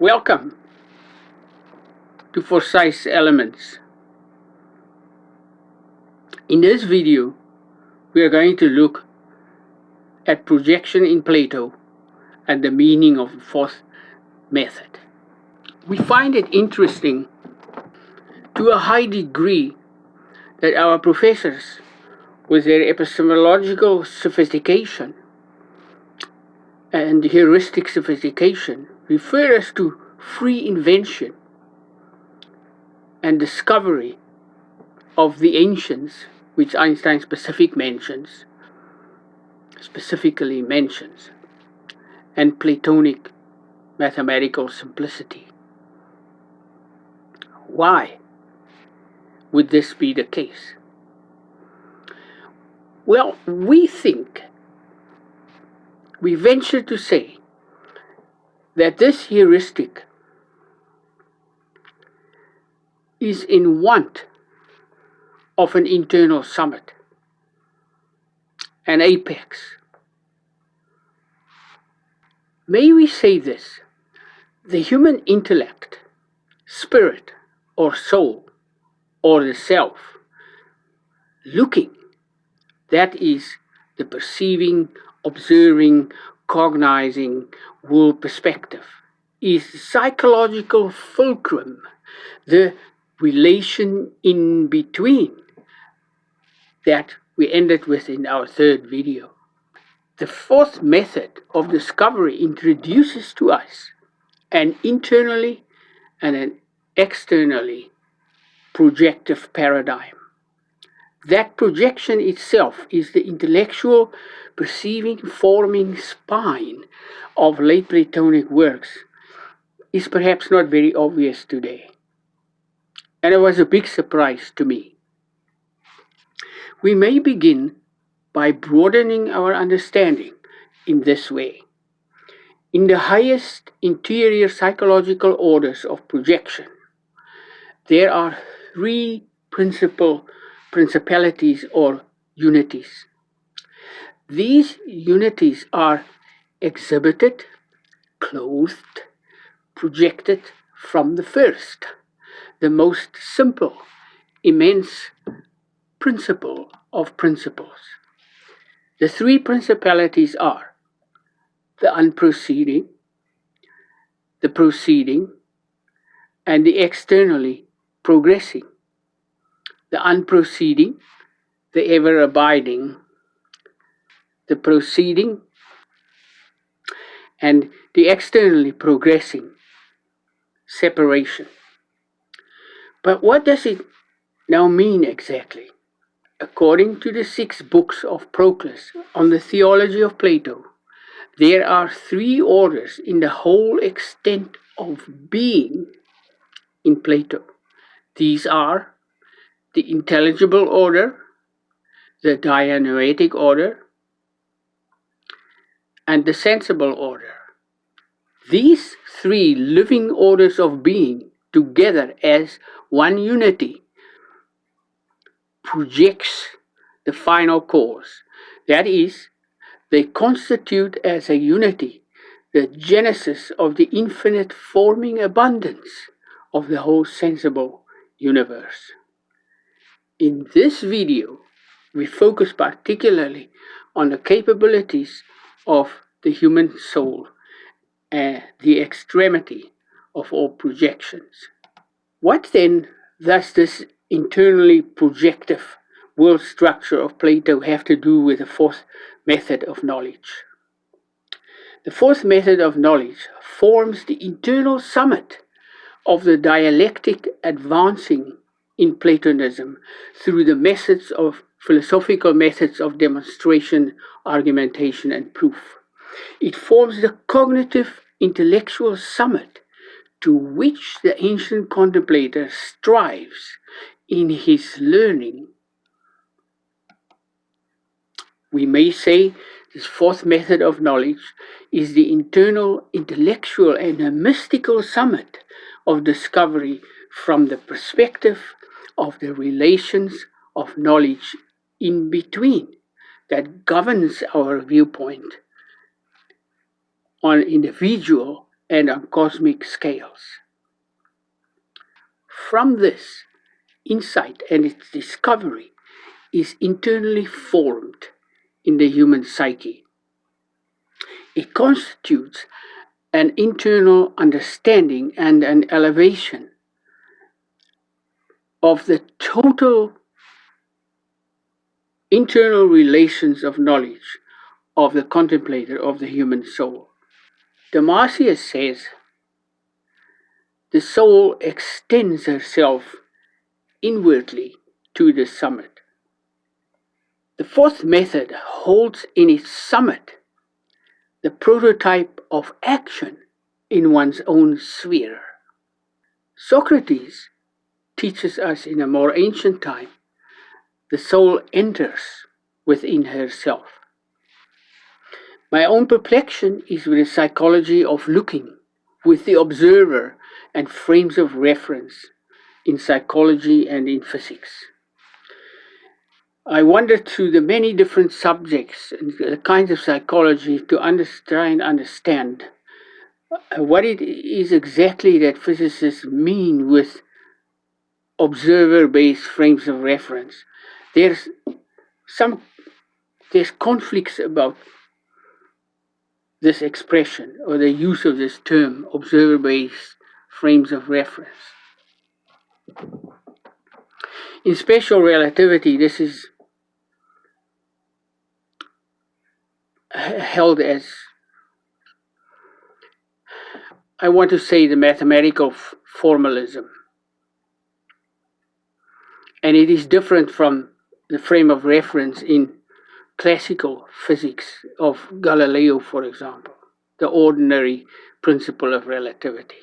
Welcome to Precise Elements. In this video, we are going to look at projection in Plato and the meaning of the fourth method. We find it interesting to a high degree that our professors, with their epistemological sophistication and heuristic sophistication, refer us to free invention and discovery of the ancients, which Einstein specifically mentions, and Platonic mathematical simplicity. Why would this be the case? Well, we venture to say that this heuristic is in want of an internal summit, an apex. May we say this: the human intellect, spirit, or soul, or the self, looking, that is, the perceiving, observing, cognizing world perspective, is the psychological fulcrum, the relation in between that we ended with in our third video. The fourth method of discovery introduces to us an internally and an externally projective paradigm. That projection itself is the intellectual, perceiving, forming spine of late Platonic works, is perhaps not very obvious today. And it was a big surprise to me. We may begin by broadening our understanding in this way. In the highest interior psychological orders of projection, there are three principalities or unities. These unities are exhibited, clothed, projected from the first, the most simple, immense principle of principles. The three principalities are the unproceeding, the proceeding, and the externally progressing. The unproceeding, the ever-abiding, the proceeding, and the externally progressing, separation. But what does it now mean exactly? According to the 6 books of Proclus on the theology of Plato, there are 3 orders in the whole extent of being in Plato. These are the intelligible order, the dianoetic order, and the sensible order. These 3 living orders of being, together as one unity, projects the final cause. That is, they constitute as a unity the genesis of the infinite forming abundance of the whole sensible universe. In this video, we focus particularly on the capabilities of the human soul and the extremity of all projections. What then does this internally projective world structure of Plato have to do with the fourth method of knowledge? The fourth method of knowledge forms the internal summit of the dialectic advancing in Platonism through the philosophical methods of demonstration, argumentation, and proof. It forms the cognitive intellectual summit to which the ancient contemplator strives in his learning. We may say this fourth method of knowledge is the internal intellectual and a mystical summit of discovery from the perspective of the relations of knowledge in between that governs our viewpoint on individual and on cosmic scales. From this, insight and its discovery is internally formed in the human psyche. It constitutes an internal understanding and an elevation of the total internal relations of knowledge of the contemplator of the human soul. Damascus says, the soul extends herself inwardly to the summit. The fourth method holds in its summit the prototype of action in one's own sphere. Socrates teaches us in a more ancient time, the soul enters within herself. My own perplexion is with the psychology of looking, with the observer and frames of reference in psychology and in physics. I wandered through the many different subjects and the kinds of psychology to try and understand what it is exactly that physicists mean with observer-based frames of reference. There's conflicts about this expression or the use of this term, observer-based frames of reference. In special relativity, this is held as, I want to say, the mathematical formalism. And it is different from the frame of reference in classical physics of Galileo, for example, the ordinary principle of relativity.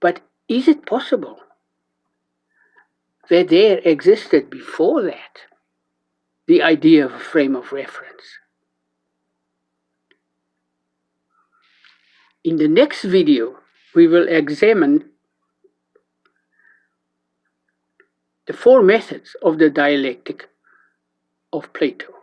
But is it possible that there existed before that the idea of a frame of reference? In the next video, we will examine the four methods of the dialectic of Plato.